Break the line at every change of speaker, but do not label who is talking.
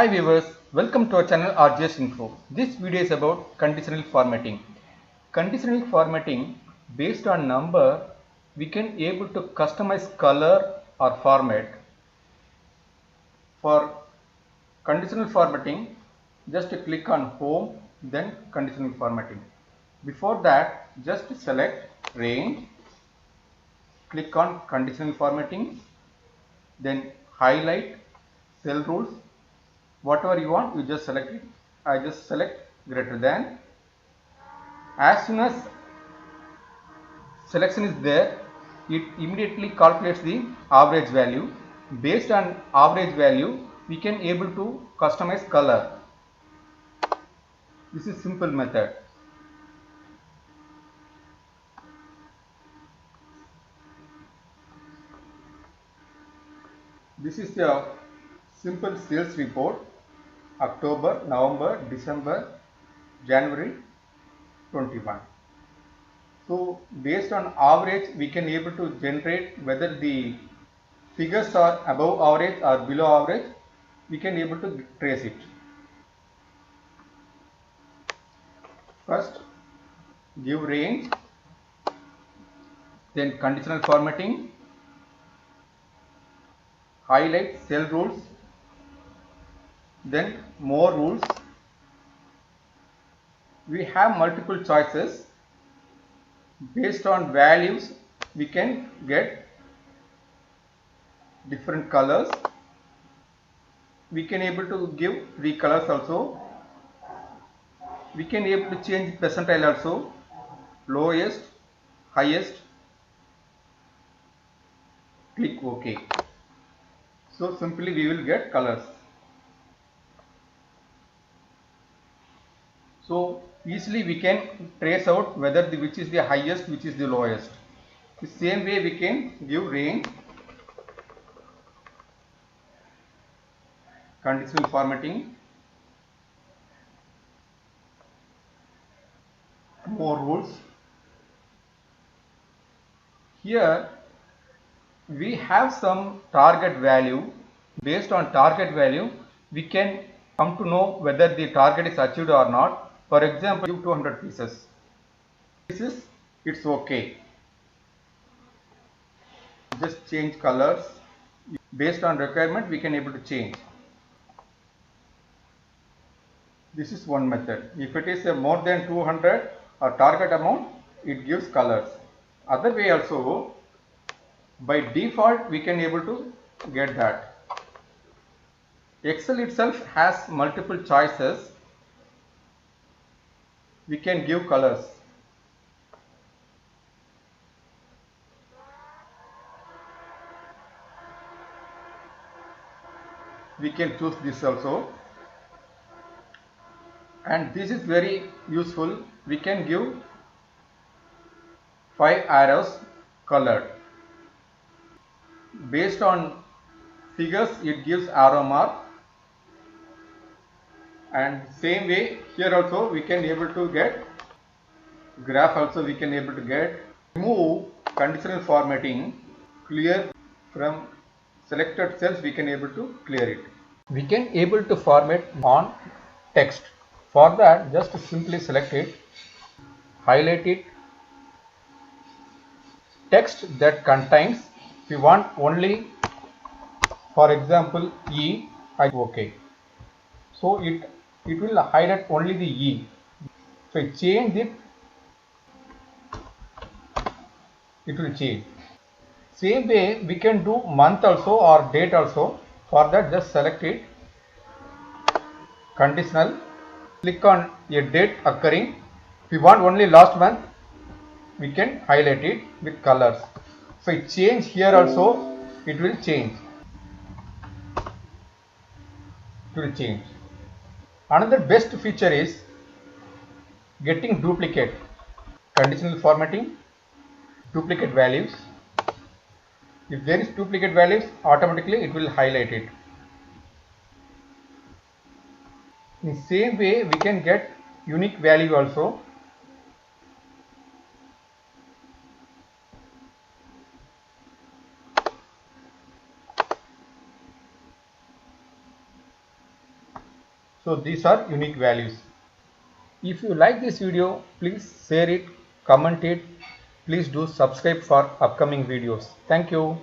Hi viewers, welcome to our channel RGS Info. This video is about conditional formatting. Conditional formatting, based on number, we can able to customize color or format. For conditional formatting, just click on home, then conditional formatting. Before that, just select range, click on conditional formatting, then highlight cell rules. Whatever you want, you just select it. I just select greater than. As soon as selection is there, it immediately calculates the average value. Based on average value, we can able to customize color. This is simple method. This is the simple sales report, October, November, December, January 21. So based on average, we can able to generate whether the figures are above average or below average. We can able to trace it. First, give range, then conditional formatting, highlight cell rules, then more rules. We have multiple choices. Based on values, we can get different colors. We can able to give 3 colors also. We can able to change percentile also, lowest, highest. Click OK. So simply we will get colors. So easily we can trace out whether which is the highest, which is the lowest. The same way we can give range, conditional formatting, more rules. Here we have some target value. Based on target value, we can come to know whether the target is achieved or not. For example, give 200 pieces. Pieces, it's okay. Just change colors. Based on requirement, we can able to change. This is one method. If it is a more than 200 or target amount, it gives colors. Other way also, by default, we can able to get that. Excel itself has multiple choices. We can give colors. We can choose this also, and this is very useful. We can give 5 arrows colored. Based on figures, it gives arrow mark, and same way here also we can able to get graph also. We can able to get. Remove conditional formatting, clear from selected cells. We can able to clear it. We can able to format on text. For that, just simply select it, highlight it, text that contains, if you want only, for example, E, OK. So it will highlight only the E. So I change it, it will change. Same way we can do month also or date also. For that, just select it, conditional, click on a date occurring. If you want only last month, we can highlight it with colors. So it change here also, it will change. It will change. Another best feature is getting duplicate. Conditional formatting, duplicate values. If there is duplicate values, automatically it will highlight it. In the same way, we can get unique value also. So these are unique values. If you like this video, please share it, comment it. Please do subscribe for upcoming videos. Thank you.